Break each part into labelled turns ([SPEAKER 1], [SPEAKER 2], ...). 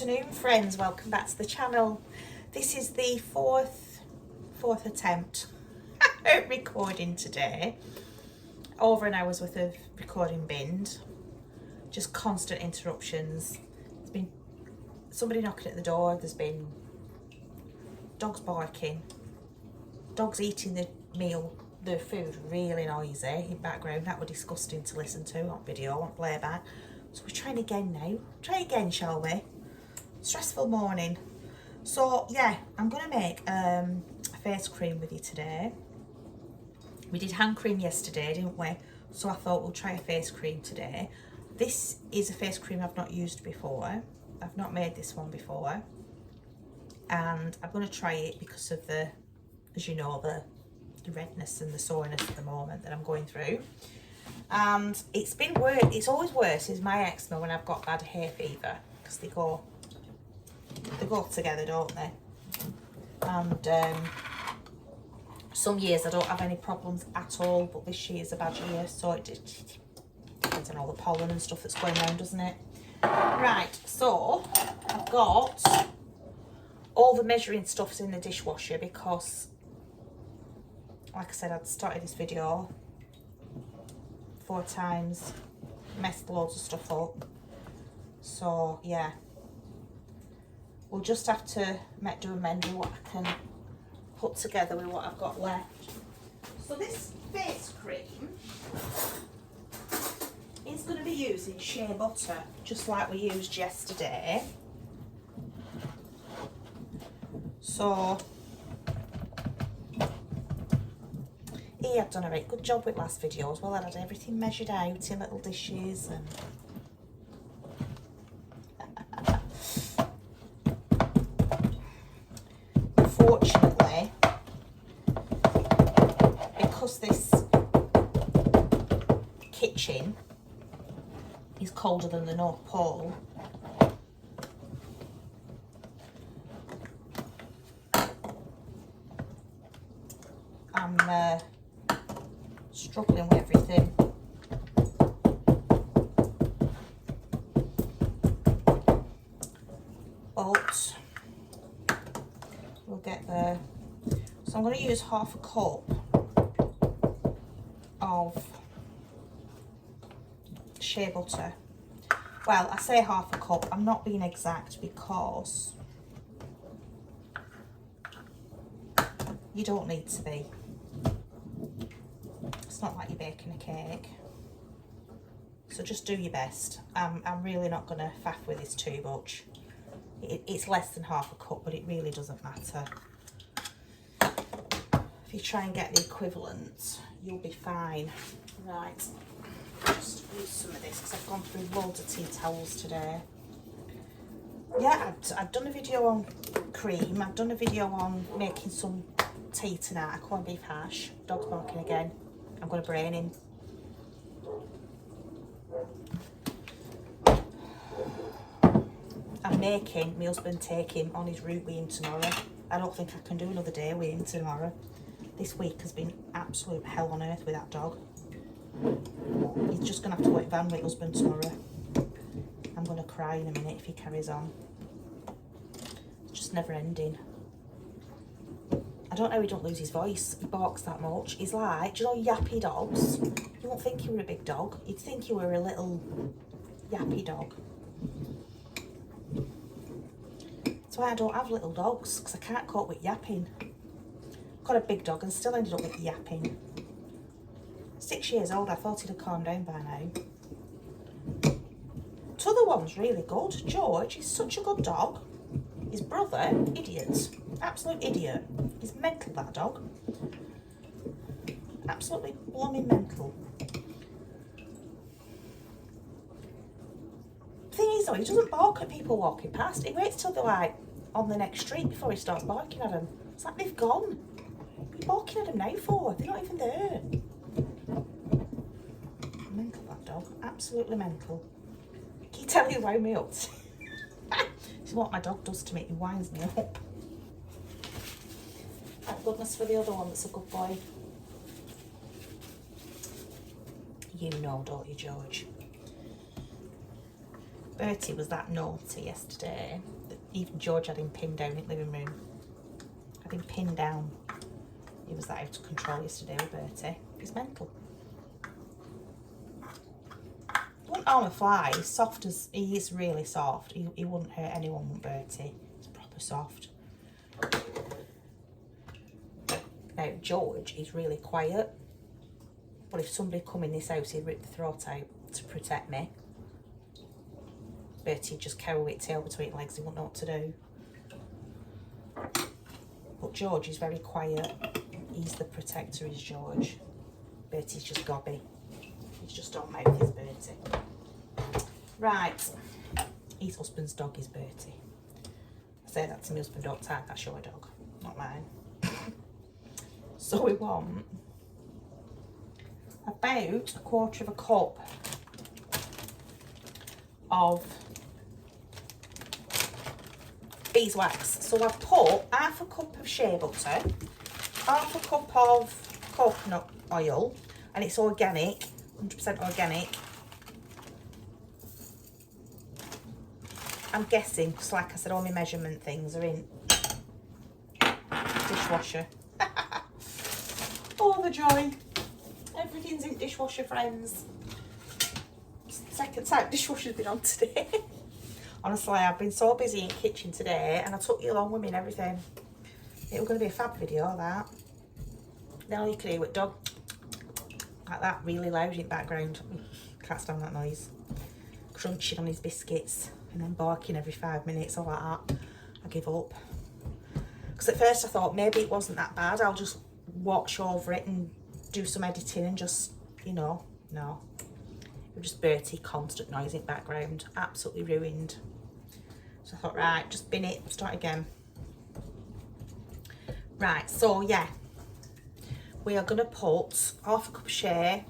[SPEAKER 1] afternoon, friends. Welcome back to the channel. This is the fourth attempt at recording today. Over an hour's worth of recording binned. Just constant interruptions. There's been somebody knocking at the door. There's been dogs barking. Dogs eating the meal, the food really noisy in background. That was disgusting to listen to on video, on playback. So we're trying again now. Try again, shall we? Stressful morning. So yeah, I'm gonna make a face cream with you today. We did hand cream yesterday, didn't we? So I thought we'll try a face cream today. This is a face cream I've not used before. I've not made this one before. And I'm gonna try it because of the, as you know, the redness and the soreness at the moment that I'm going through. And it's been worse, it's always worse is my eczema when I've got bad hay fever, because they go together, don't they? And some years I don't have any problems at all, but this year's a bad year, so it depends on all the pollen and stuff that's going around, doesn't it? Right, so I've got all the measuring stuffs in the dishwasher because, like I said, I'd started this video 4 times, messed loads of stuff up. So yeah, we'll just have to do what I can put together with what I've got left. So this face cream is going to be using shea butter, just like we used yesterday. So he had done a very good job with last video as well. I had everything measured out in little dishes and unfortunately, because this kitchen is colder than the North Pole, I'm struggling with everything. But we'll get there. So I'm going to use half a cup of shea butter. Well, I say half a cup, I'm not being exact because you don't need to be. It's not like you're baking a cake. So just do your best. I'm really not going to faff with this too much. It's less than half a cup, but it really doesn't matter. If you try and get the equivalent, you'll be fine. Right, just use some of this because I've gone through loads of tea towels today. Yeah, I've done a video on cream. I've done a video on making some tea tonight, a corned beef hash. Dog's barking again. I'm going to brain him. I'm making my husband take him on his route with him tomorrow. I don't think I can do another day with him tomorrow. This week has been absolute hell on earth with that dog. He's just going to have to wait van with husband tomorrow. I'm going to cry in a minute if he carries on. It's just never ending. I don't know how he don't lose his voice. He barks that much. He's like, do you know yappy dogs? You won't think you were a big dog. You'd think you were a little yappy dog. That's why I don't have little dogs, because I can't cope with yapping. Got a big dog and still ended up with yapping. 6 years old, I thought he'd have calmed down by now. T'other one's really good. George is such a good dog. His brother, idiot. Absolute idiot. He's mental, that dog. Absolutely blooming mental. Thing is though, he doesn't bark at people walking past. He waits till they're like on the next street before he starts barking at them. It's like they've gone. What are you barking at them now for? They're not even there. Mental, that dog. Absolutely mental. Can you tell you wound me up? This is what my dog does to me. He winds me up. Thank goodness for the other one that's a good boy. You know, don't you, George? Bertie was that naughty yesterday that even George had him pinned down in the living room. Had him pinned down. He was that out of control yesterday with Bertie. He's mental. He wouldn't harm a fly. He's soft as... He is really soft. He wouldn't hurt anyone with Bertie. He's proper soft. Now, George is really quiet. But if somebody come in this house, he'd rip the throat out to protect me. Bertie'd just carry its tail between legs. He wouldn't know what to do. But George is very quiet. He's the protector, is George. Bertie's just gobby. He's just on mouth, is Bertie. Right. His husband's dog is Bertie. I say that to my husband all the time. That's your dog, not mine. So we want about a quarter of a cup of beeswax. So I've put half a cup of shea butter, half a cup of coconut oil, and it's organic, 100% organic. I'm guessing, because like I said, all my measurement things are in dishwasher. Oh, the joy. Everything's in dishwasher, friends. Second time dishwasher's been on today. Honestly, I've been so busy in the kitchen today, and I took you along with me and everything. It was going to be a fab video, that. Then all you can hear with dog, like that, really loud in the background. Can't stand that noise. Crunching on his biscuits, and then barking every 5 minutes, all like that. I give up. Because at first I thought maybe it wasn't that bad, I'll just watch over it and do some editing and just, you know, no. It was just Bertie, constant noise in the background, absolutely ruined. So I thought, right, just bin it, start again. Right, so yeah, we are going to put half a cup of shea,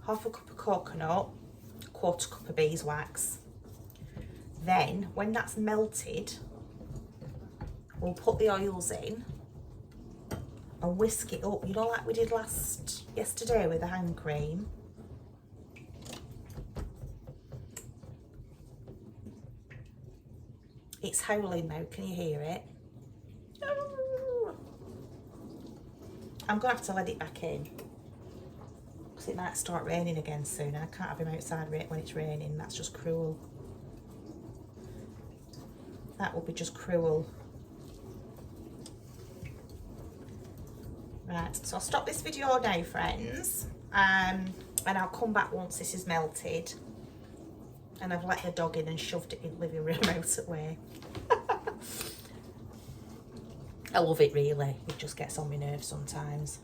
[SPEAKER 1] half a cup of coconut, a quarter cup of beeswax. Then, when that's melted, we'll put the oils in and whisk it up, you know, like we did yesterday with the hand cream. It's howling now, can you hear it? I'm gonna have to let it back in because it might start raining again soon. I can't have him outside when it's raining. That's just cruel. That would be just cruel. Right, so I'll stop this video now, friends, and I'll come back once this is melted and I've let the dog in and shoved it in the living room out of the way. I love it, really. It just gets on my nerves sometimes.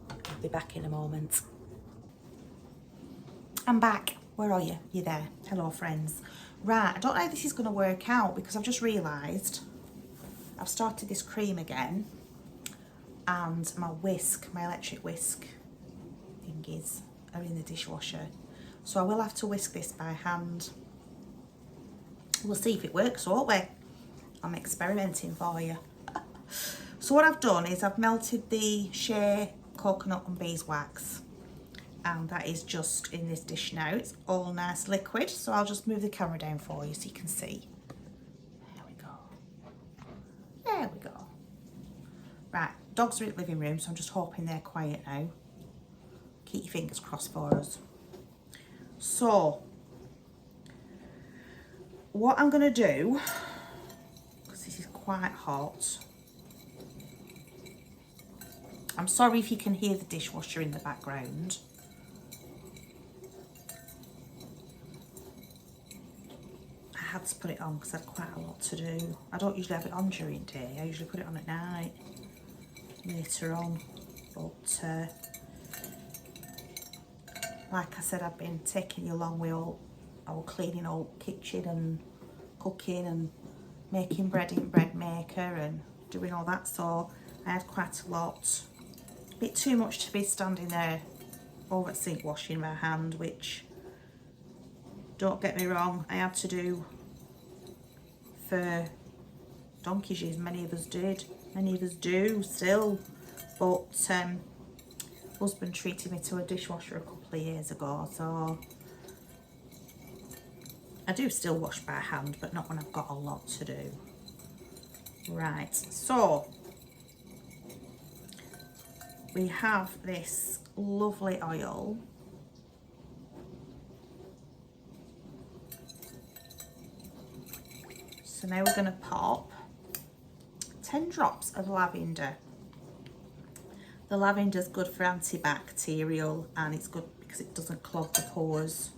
[SPEAKER 1] I'll be back in a moment. I'm back. Where are you? You're there. Hello, friends. Right, I don't know how this is going to work out because I've just realised I've started this cream again and my whisk, my electric whisk thingies are in the dishwasher. So I will have to whisk this by hand. We'll see if it works, won't we? I'm experimenting for you. So what I've done is I've melted the shea, coconut and beeswax. And that is just in this dish now. It's all nice liquid. So I'll just move the camera down for you so you can see. There we go. There we go. Right, dogs are in the living room, so I'm just hoping they're quiet now. Keep your fingers crossed for us. So, what I'm going to do, because this is quite hot. I'm sorry if you can hear the dishwasher in the background. I had to put it on because I had quite a lot to do. I don't usually have it on during the day. I usually put it on at night, later on. But like I said, I've been taking you along with all our cleaning all kitchen and cooking and making bread in bread maker and doing all that. So I had quite a lot. A bit too much to be standing there over at sink washing my hand, which, don't get me wrong, I had to do for donkey's years. Many of us did, many of us do still, but husband treated me to a dishwasher a couple of years ago, so I do still wash by hand, but not when I've got a lot to do. Right, so we have this lovely oil. So now we're going to pop 10 drops of lavender. The lavender is good for antibacterial and it's good because it doesn't clog the pores.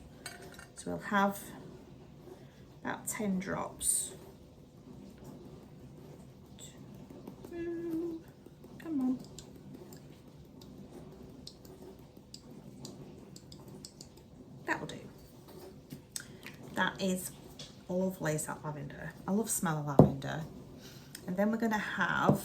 [SPEAKER 1] So we'll have about 10 drops. Come on. That will do. That is lovely, is that lavender. I love the smell of lavender. And then we're going to have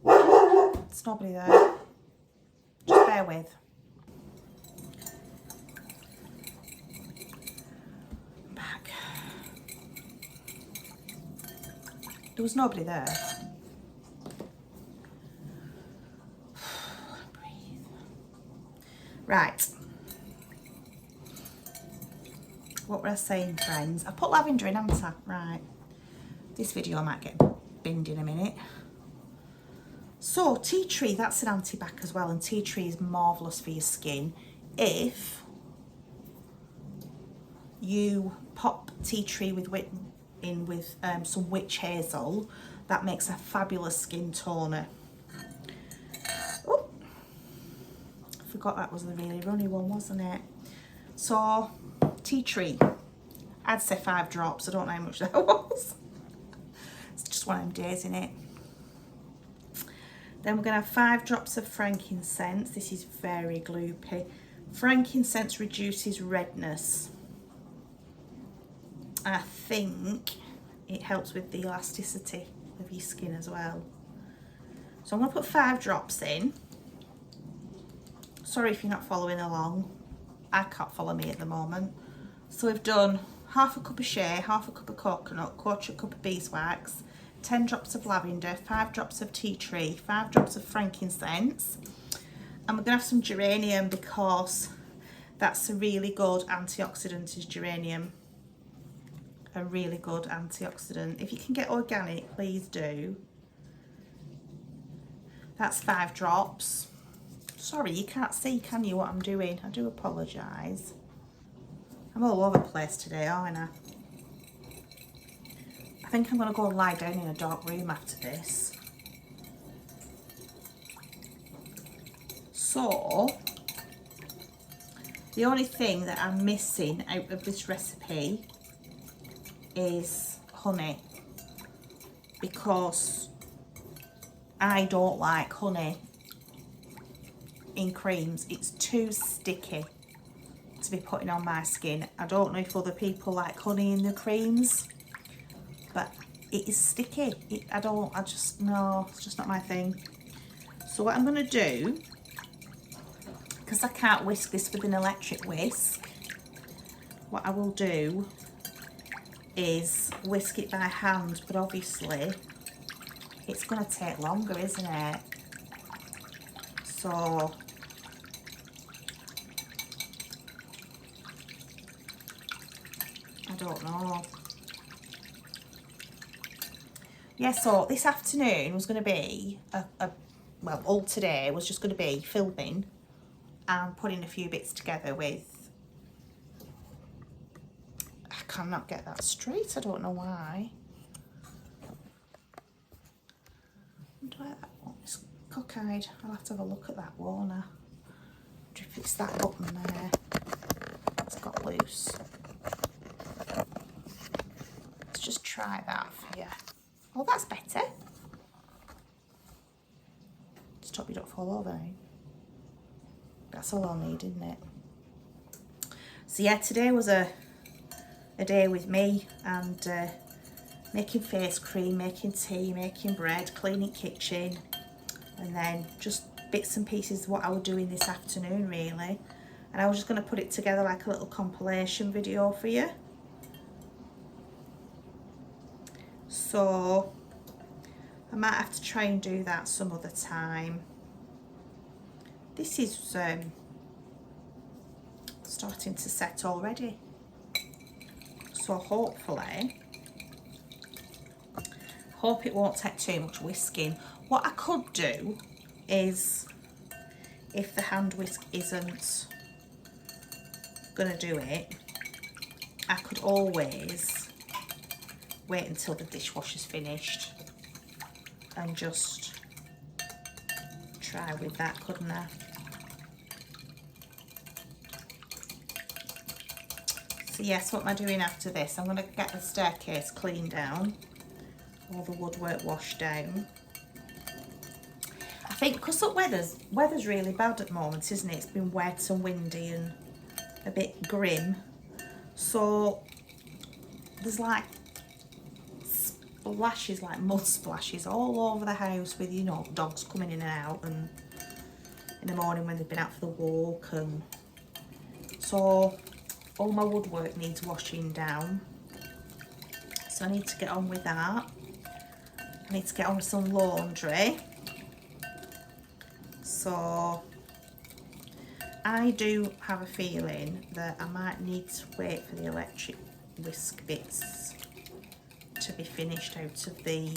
[SPEAKER 1] there's nobody there. Just bear with. Back. There was nobody there. Breathe. Right. What were I saying, friends? I put lavender in, haven't I? Right. This video might get binned in a minute. So, tea tree, that's an anti-bac as well, and tea tree is marvellous for your skin. If you pop tea tree in with some witch hazel, that makes a fabulous skin toner. Oh, I forgot that was the really runny one, wasn't it? So, tea tree, I'd say 5 drops. I don't know how much that was. It's just one of them days, innit? Then we're going to have 5 drops of frankincense. This is very gloopy. Frankincense reduces redness. I think it helps with the elasticity of your skin as well. So I'm going to put 5 drops in. Sorry if you're not following along. I can't follow me at the moment. So we've done half a cup of shea, half a cup of coconut, quarter cup of beeswax, 10 drops of lavender, 5 drops of tea tree, 5 drops of frankincense, and we're going to have some geranium because that's a really good antioxidant, is geranium. A really good antioxidant. If you can get organic, please do. That's 5 drops. Sorry, you can't see, can you, what I'm doing? I do apologise. I'm all over the place today, aren't I? I think I'm going to go and lie down in a dark room after this. So, the only thing that I'm missing out of this recipe is honey, because I don't like honey in creams. It's too sticky to be putting on my skin. I don't know if other people like honey in the creams, but it is sticky. No, it's just not my thing. So what I'm going to do, because I can't whisk this with an electric whisk, what I will do is whisk it by hand, but obviously it's going to take longer, isn't it? So I don't know. Yeah, so this afternoon was going to be well, all today was just going to be filming and putting a few bits together with, I cannot get that straight, I don't know why. Do I, oh, it's cockeyed. I'll have to have a look at that, won't I? If it's that button there, it's got loose. Let's just try that for you. Oh, that's better. Stop you don't fall over now. That's all I'll need, isn't it? So yeah, today was a day with me and making face cream, making tea, making bread, cleaning kitchen, and then just bits and pieces of what I was doing this afternoon really. And I was just going to put it together like a little compilation video for you. So I might have to try and do that some other time. This is starting to set already. So hopefully, hope it won't take too much whisking. What I could do is, if the hand whisk isn't gonna do it, I could always wait until the dishwasher's finished and just try with that, couldn't I? So yes, what am I doing after this? I'm going to get the staircase cleaned down, all the woodwork washed down. I think because the weather's really bad at the moment, isn't it? It's been wet and windy and a bit grim. So there's like splashes, like mud splashes all over the house with, you know, dogs coming in and out, and in the morning when they've been out for the walk, and so all my woodwork needs washing down. So I need to get on with that. I need to get on with some laundry. So I do have a feeling that I might need to wait for the electric whisk bits to be finished out of the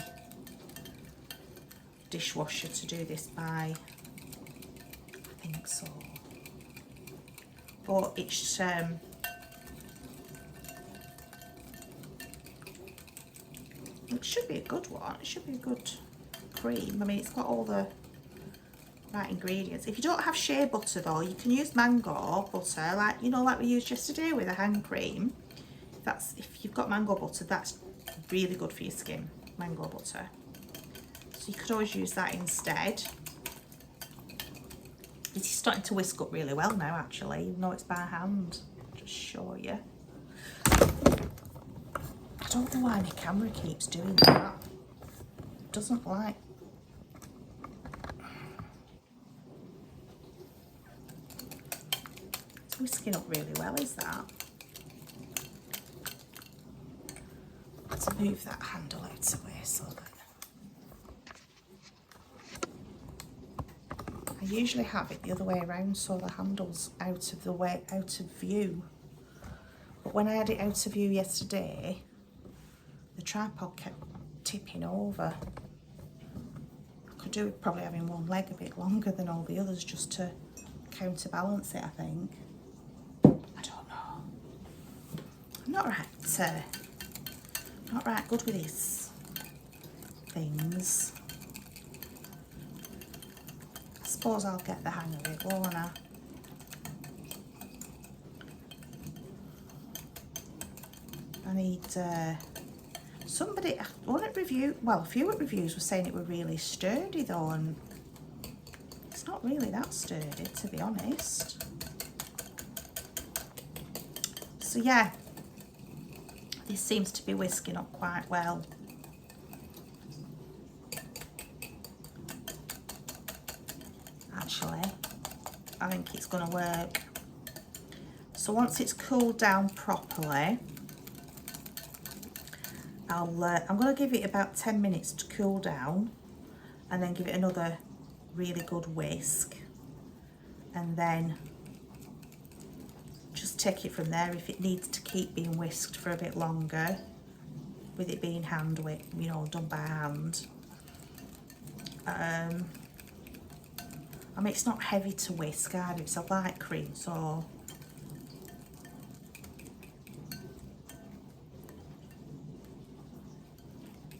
[SPEAKER 1] dishwasher to do this by, I think so. But it's it should be a good one. It should be a good cream. I mean, it's got all the right ingredients. If you don't have shea butter though, you can use mango butter, like, you know, like we used yesterday with a hand cream. If you've got mango butter, that's really good for your skin, mango butter. So you could always use that instead. It's starting to whisk up really well now, actually, even though it's by hand. I'll just show you. I don't know why my camera keeps doing that. It doesn't like. It's whisking up really well, is that? Let's move that handle out of the way so that I usually have it the other way around, so the handle's out of the way, out of view. But when I had it out of view yesterday, the tripod kept tipping over. I could do with probably having one leg a bit longer than all the others just to counterbalance it, I think. I don't know. I'm not right good with these things. I suppose I'll get the hang of it, won't I? I need somebody, one at review, well, a few at reviews were saying it were really sturdy though, and it's not really that sturdy, to be honest. So yeah, this seems to be whisking up quite well. Actually, I think it's going to work. So once it's cooled down properly, I'm going to give it about 10 minutes to cool down, and then give it another really good whisk, and then just take it from there if it needs to keep being whisked for a bit longer, with it being hand whisked, you know, done by hand. I mean, it's not heavy to whisk either, it's a light cream, so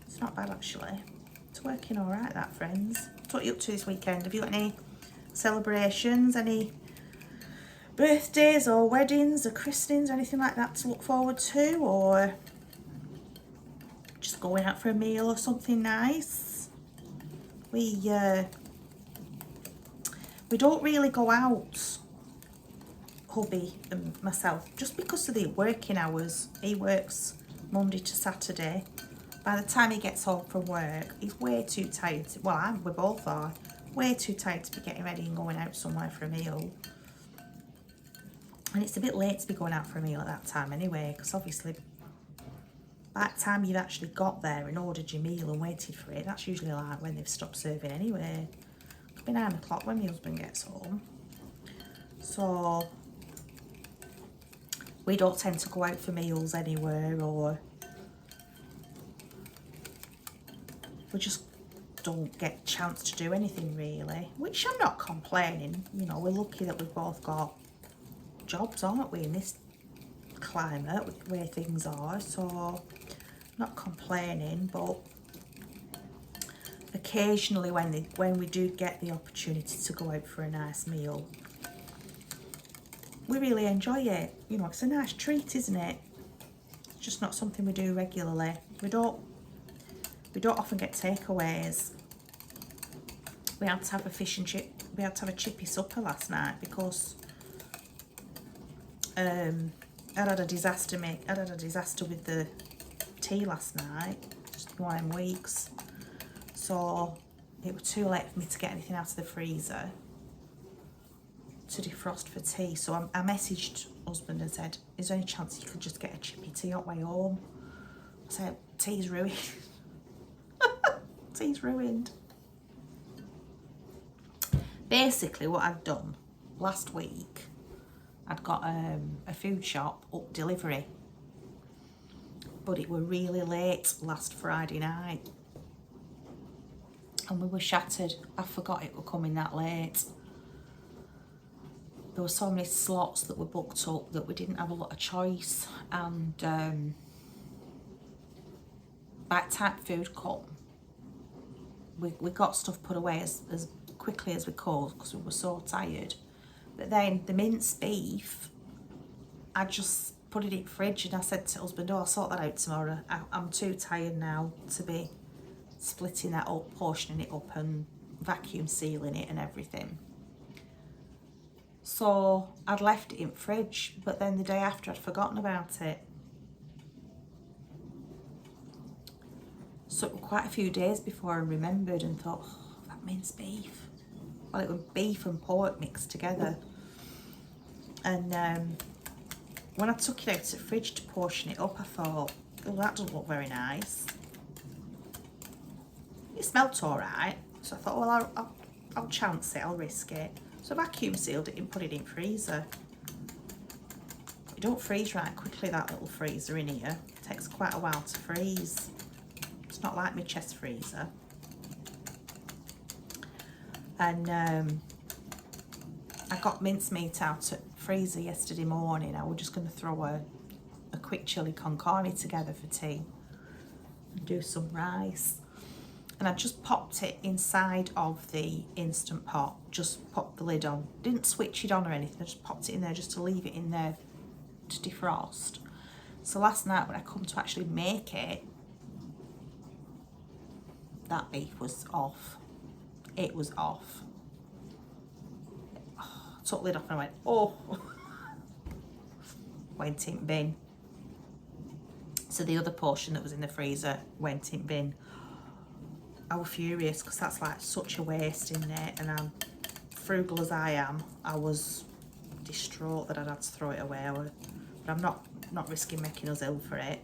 [SPEAKER 1] it's not bad actually. It's working all right, that, friends. What are you up to this weekend? Have you got any celebrations, any birthdays or weddings or christenings or anything like that to look forward to, or just going out for a meal or something nice? We don't really go out, hubby and myself, just because of the working hours. He works Monday to Saturday. By the time he gets home from work, he's way too tired. Well, we both are way too tired to be getting ready and going out somewhere for a meal. And it's a bit late to be going out for a meal at that time anyway, because obviously by the time you've actually got there and ordered your meal and waited for it, that's usually like when they've stopped serving anyway. It'll be 9 o'clock when my husband gets home. So we don't tend to go out for meals anywhere, or we just don't get a chance to do anything really, which I'm not complaining. You know, we're lucky that we've both got jobs, aren't we, in this climate, with the way things are, so not complaining. But occasionally when we do get the opportunity to go out for a nice meal, we really enjoy it. You know, it's a nice treat, isn't it? It's just not something we do regularly. We don't often get takeaways. We had to have a fish and chip. We had to have a chippy supper last night because I had a disaster with the tea last night. Just one of them weeks. So it was too late for me to get anything out of the freezer to defrost for tea. So I messaged husband and said, is there any chance you could just get a chippy tea on the way home? I said, tea's ruined. Tea's ruined. Basically what I'd done last week, I'd got a food shop up delivery, but it were really late last Friday night and we were shattered. I forgot it were coming that late. There were so many slots that were booked up that we didn't have a lot of choice, and by the time food come, we got stuff put away as quickly as we could because we were so tired. But then the minced beef, I just put it in the fridge and I said to husband, oh, I'll sort that out tomorrow. I'm too tired now to be splitting that up, portioning it up and vacuum sealing it and everything. So I'd left it in the fridge, but then the day after I'd forgotten about it. So it was quite a few days before I remembered and thought, oh, that minced beef. Well, it was beef and pork mixed together. And when I took it out of the fridge to portion it up, I thought, oh, that doesn't look very nice. It smelt all right. So I thought, well, I'll chance it, I'll risk it. So I vacuum sealed it and put it in freezer. It don't freeze right quickly, that little freezer in here. It takes quite a while to freeze. It's not like my chest freezer. And I got mincemeat out at freezer yesterday morning. I was just going to throw a quick chili con carne together for tea and do some rice. And I just popped it inside of the Instant Pot, just popped the lid on. Didn't switch it on or anything, I just popped it in there just to leave it in there to defrost. So last night when I come to actually make it, that beef was off. It was off. Oh, I took the lid off and I went, oh. Went in bin. So the other portion that was in the freezer went in bin. I was furious because that's like such a waste in there, and I'm frugal as I am. I was distraught that I'd had to throw it away, but I'm not risking making us ill for it.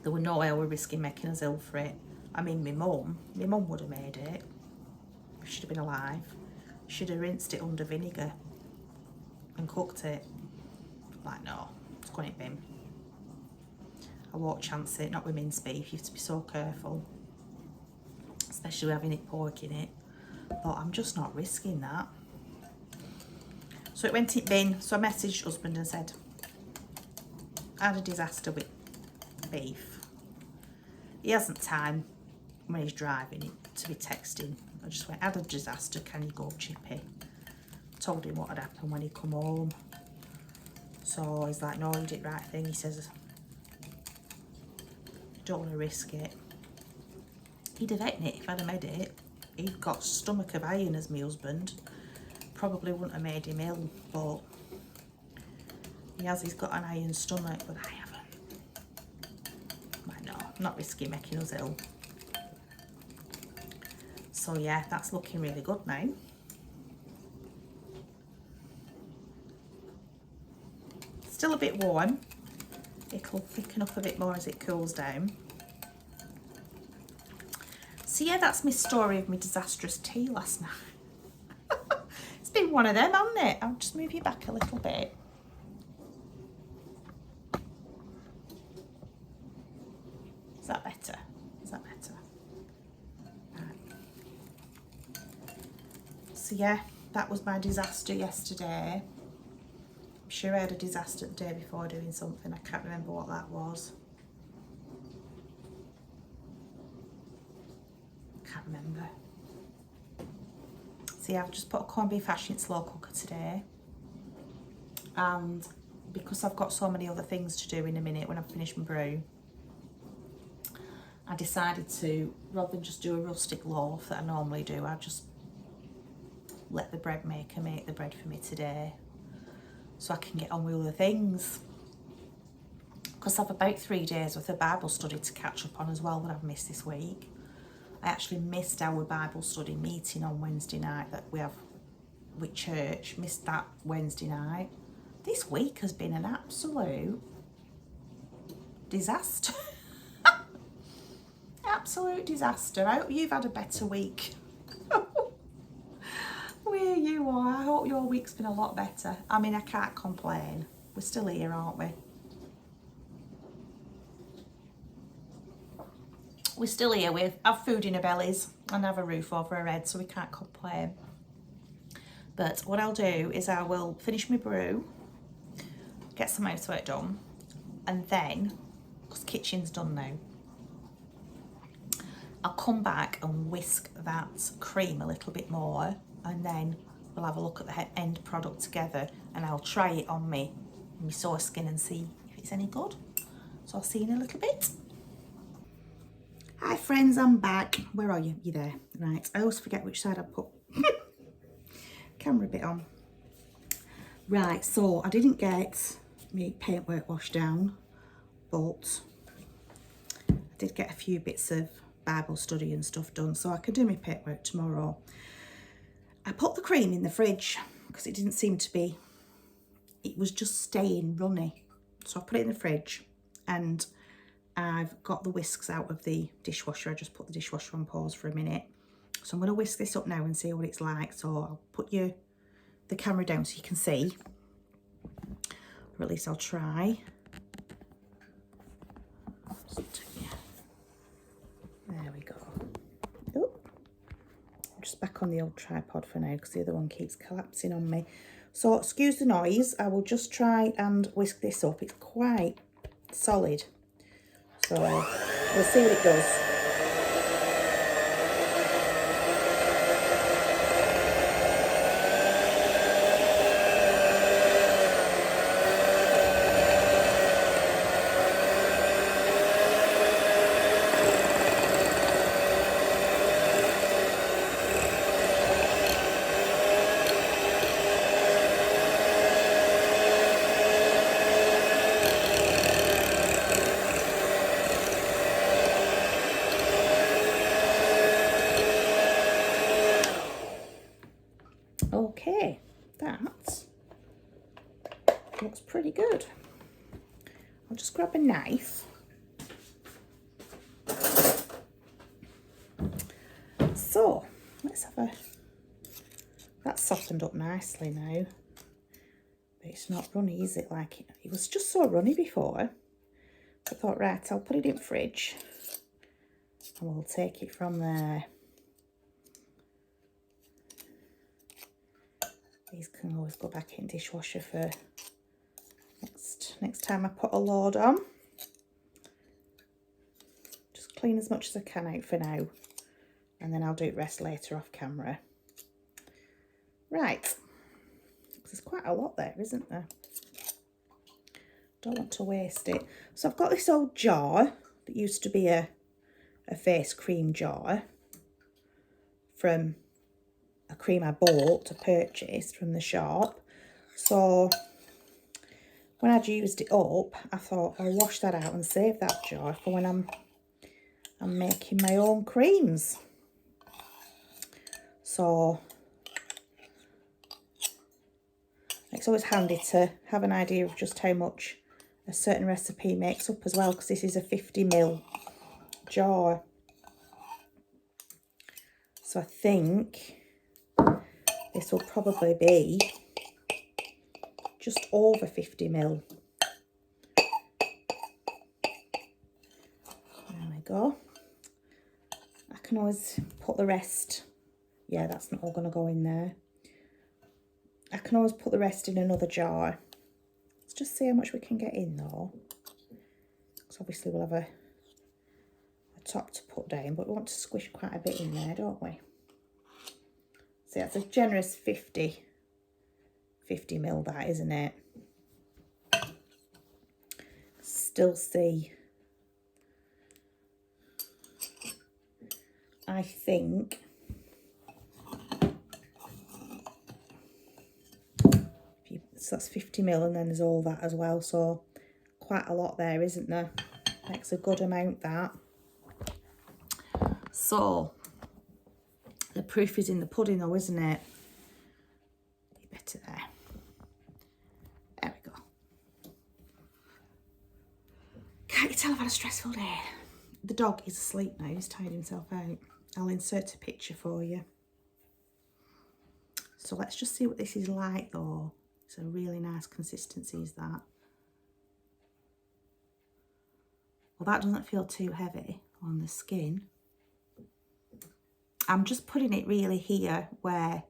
[SPEAKER 1] There were no way I were risking making us ill for it. I mean, my mum would have made it. She'd have been alive. She'd have rinsed it under vinegar and cooked it. Like, no, it's going in bin. I won't chance it, not with minced beef. You have to be so careful, especially having it pork in it. But I'm just not risking that. So it went in bin. So I messaged husband and said, I had a disaster with beef. He hasn't time when he's driving to be texting. I just went, I had a disaster, can you go chippy? Told him what had happened when he come home. So he's like, no, you did the right thing. He says, don't want to risk it. He'd have eaten it if I'd have made it. He'd got stomach of iron as my husband. Probably wouldn't have made him ill, but he's got an iron stomach, but I haven't. Like, no, I'm not risking making us ill. So yeah, that's looking really good now. Still a bit warm. It'll thicken up a bit more as it cools down. So yeah, that's my story of my disastrous tea last night. It's been one of them, hasn't it? I'll just move you back a little bit. Is that better? Is that better? Right. So yeah, that was my disaster yesterday. I'm sure I had a disaster the day before doing something. I can't remember what that was. Can't remember. So yeah, I've just put a corned beef hash in slow cooker today. And because I've got so many other things to do in a minute when I finish my brew, I decided to, rather than just do a rustic loaf that I normally do, I just let the bread maker make the bread for me today so I can get on with other things. Because I've about 3 days worth of Bible study to catch up on as well that I've missed this week. I actually missed our Bible study meeting on Wednesday night that we have with church. Missed that Wednesday night. This week has been an absolute disaster. Absolute disaster. I hope you've had a better week. Where you are, I hope your week's been a lot better. I mean, I can't complain. We're still here, aren't we? We're still here. We have food in our bellies and have a roof over our heads, so we can't complain. But what I'll do is I will finish my brew, get some housework done, and then, because kitchen's done now, I'll come back and whisk that cream a little bit more, and then we'll have a look at the end product together, and I'll try it on my sore skin and see if it's any good. So I'll see you in a little bit. Hi friends, I'm back. Where are you? You there? Right, I always forget which side I put camera bit on. Right, so I didn't get my paintwork washed down, but I did get a few bits of Bible study and stuff done, so I can do my paintwork tomorrow. I put the cream in the fridge because it didn't seem to be, it was just staying runny. So I put it in the fridge, and I've got the whisks out of the dishwasher. I just put the dishwasher on pause for a minute. So I'm going to whisk this up now and see what it's like. So I'll put the camera down so you can see, or at least I'll try. There we go. Oh, I'm just back on the old tripod for now because the other one keeps collapsing on me. So excuse the noise. I will just try and whisk this up. It's quite solid. So we'll see what it does. Okay, that looks pretty good. I'll just grab a knife. So let's have a, that's softened up nicely now, but it's not runny, is it? Like it was just so runny before. I thought, right, I'll put it in the fridge and we'll take it from there. These can always go back in dishwasher for next time I put a load on. Just clean as much as I can out for now, and then I'll do the rest later off camera. Right, there's quite a lot there, isn't there? Don't want to waste it. So I've got this old jar that used to be a face cream jar from a cream I purchased from the shop. So when I'd used it up, I thought I'll wash that out and save that jar for when I'm making my own creams. So it's always handy to have an idea of just how much a certain recipe makes up as well, because this is a 50ml jar. So I think This will probably be just over 50 ml. There we go. I can always put the rest, yeah, that's not all going to go in there. I can always put the rest in another jar. Let's just see how much we can get in though. Because obviously we'll have a top to put down, but we want to squish quite a bit in there, don't we? So that's a generous 50 ml, that, isn't it? Still see, I think, so that's 50 ml, and then there's all that as well, so quite a lot there, isn't there? Makes a good amount, that. So the proof is in the pudding though, isn't it? Better there. There we go. Can't you tell I've had a stressful day? The dog is asleep now, he's tired himself out. I'll insert a picture for you. So let's just see what this is like though. It's a really nice consistency, is that. Well, that doesn't feel too heavy on the skin. I'm just putting it really here where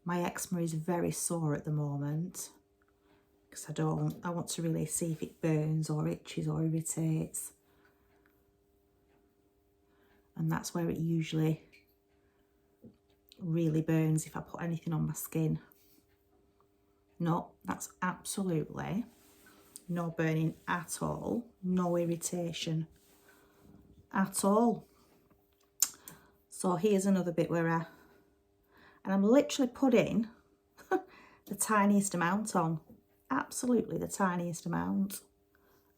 [SPEAKER 1] my eczema is very sore at the moment, because I want to really see if it burns or itches or irritates. And that's where it usually really burns if I put anything on my skin. No, that's absolutely no burning at all, no irritation at all. So here's another bit where and I'm literally putting the tiniest amount on, absolutely the tiniest amount,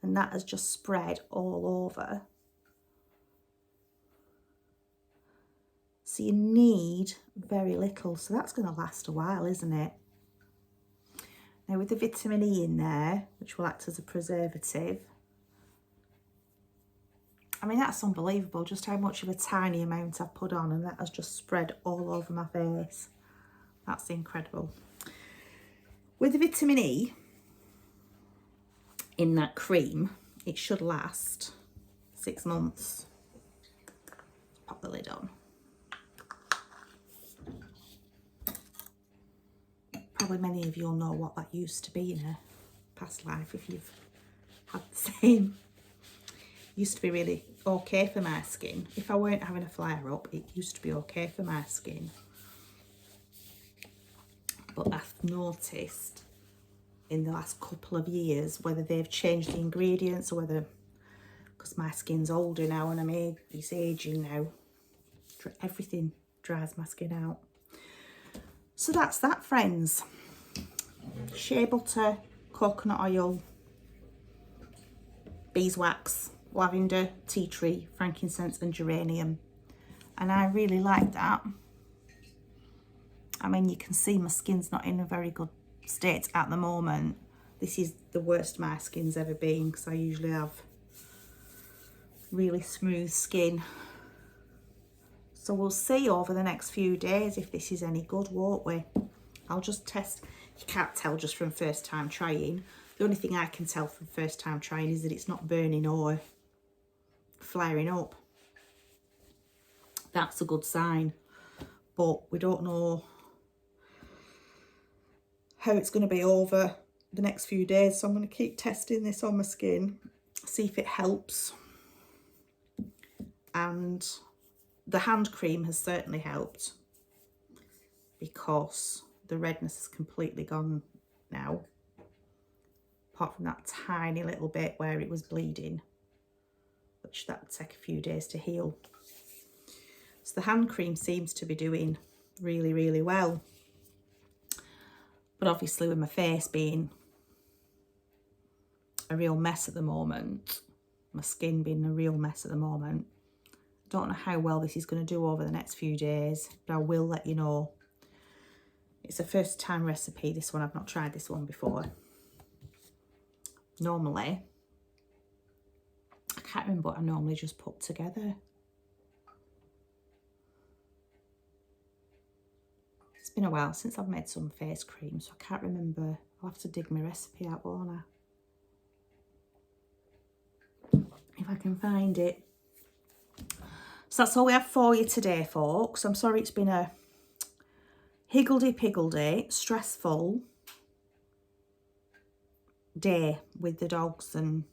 [SPEAKER 1] and that has just spread all over. So you need very little, so that's going to last a while, isn't it? Now with the vitamin E in there, which will act as a preservative, I mean, that's unbelievable just how much of a tiny amount I've put on, and that has just spread all over my face. That's incredible. With the vitamin E in that cream, it should last 6 months. Pop the lid on. Probably many of you will know what that used to be in a past life if you've had the same. Used to be really okay for my skin. If I weren't having a flare up, it used to be okay for my skin. But I've noticed in the last couple of years, whether they've changed the ingredients or whether, because my skin's older now and it's aging now, everything dries my skin out. So that's that, friends. Shea butter, coconut oil, beeswax, lavender, tea tree, frankincense and geranium. And I really like that. I mean, you can see my skin's not in a very good state at the moment. This is the worst my skin's ever been, because I usually have really smooth skin. So we'll see over the next few days if this is any good, won't we? I'll just test. You can't tell just from first time trying. The only thing I can tell from first time trying is that it's not burning or flaring up. That's a good sign. But we don't know how it's going to be over the next few days. So I'm going to keep testing this on my skin, see if it helps. And the hand cream has certainly helped, because the redness has completely gone now, apart from that tiny little bit where it was bleeding, which that would take a few days to heal. So the hand cream seems to be doing really, really well. But obviously with my face being a real mess at the moment, my skin being a real mess at the moment, don't know how well this is going to do over the next few days, but I will let you know. It's a first time recipe, this one. I've not tried this one before. Normally, I can't remember what I normally just put together. It's been a while since I've made some face cream, so I can't remember. I'll have to dig my recipe out, won't I? If I can find it. So that's all we have for you today, folks. I'm sorry it's been a higgledy-piggledy, stressful day with the dogs, and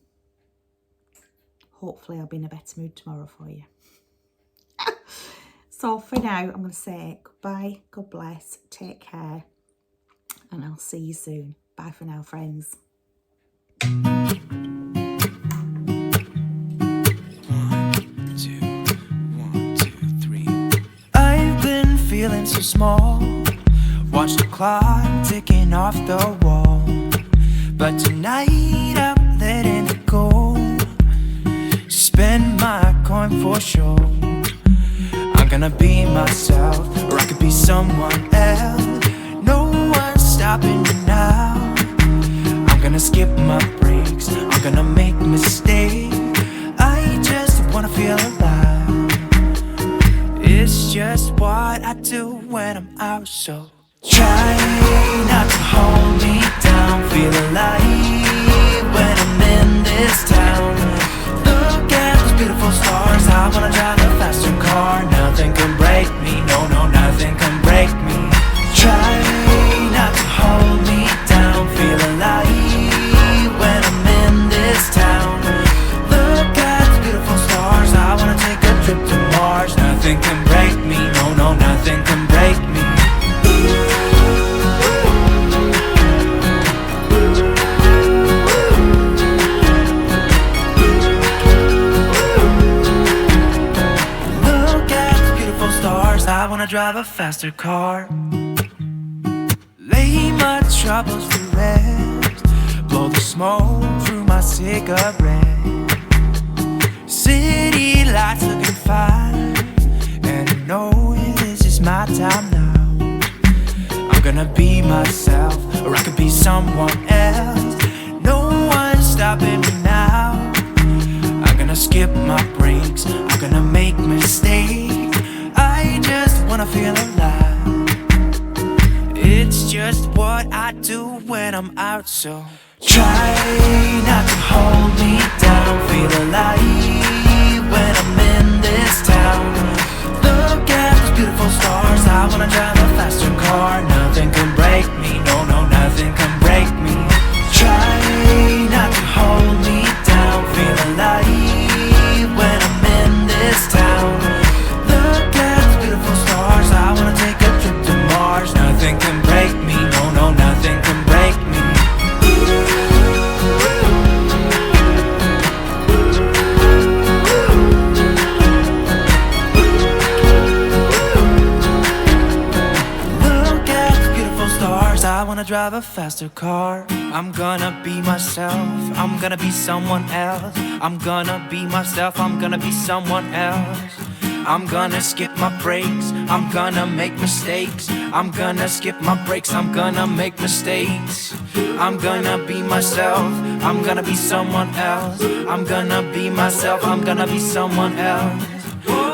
[SPEAKER 1] hopefully I'll be in a better mood tomorrow for you. So for now, I'm going to say goodbye, God bless, take care, and I'll see you soon. Bye for now, friends.
[SPEAKER 2] 1, 2, 1, 2, 3. I've been feeling so small. Watch the clock ticking off the wall. But tonight I'm letting it go. Spend my coin for sure. I'm gonna be myself, or I could be someone else. No one's stopping me now. I'm gonna skip my breaks, I'm gonna make mistakes. I just wanna feel alive. It's just what I do when I'm out, so try not to hold me down. Feel alive when I'm in this town. Look at those beautiful stars. I wanna drive a faster car. Nothing can break me, no, no, nothing can break me. Try not to hold me down. Feel alive when I'm in this town. Look at those beautiful stars. I wanna take a trip to Mars. Nothing can break me, no, no, nothing can break me. I wanna drive a faster car. Lay my troubles to rest. Blow the smoke through my cigarette. City lights looking fine, and I know this is my time now. I'm gonna be myself, or I could be someone else. No one's stopping me now. I'm gonna skip my breaks, I'm gonna make mistakes. I just wanna feel alive. It's just what I do when I'm out, so try not to hold me down. Feel alive when I'm in this town. Look at those beautiful stars. I wanna drive a faster car. Nothing can break me, no, no, nothing can break me. Try not to hold me down. Feel alive when I'm in this town. I wanna take a trip to Mars. Nothing can break me, no, no, nothing can break me. Look at the beautiful stars. I wanna drive a faster car. I'm gonna be myself, I'm gonna be someone else. I'm gonna be myself, I'm gonna be someone else. I'm gonna skip my breaks, I'm gonna make mistakes. I'm gonna skip my breaks, I'm gonna make mistakes. I'm gonna be myself, I'm gonna be someone else. I'm gonna be myself, I'm gonna be someone else.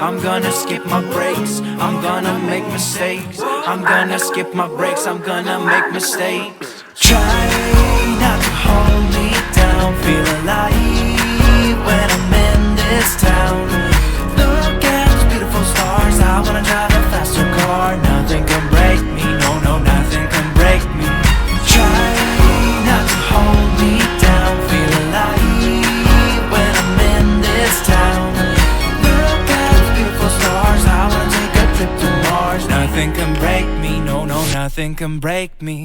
[SPEAKER 2] I'm gonna skip my breaks, I'm gonna make mistakes. I'm gonna skip my breaks, I'm gonna make mistakes. Try not to hold me down. Feel alive when I'm in this town. Look at stars. I wanna drive a faster car. Nothing can break me, no, no, nothing can break me. Try not to hold me down. Feel alive when I'm in this town. Look at those beautiful stars. I wanna take a trip to Mars. Nothing can break me, no, no, nothing can break me.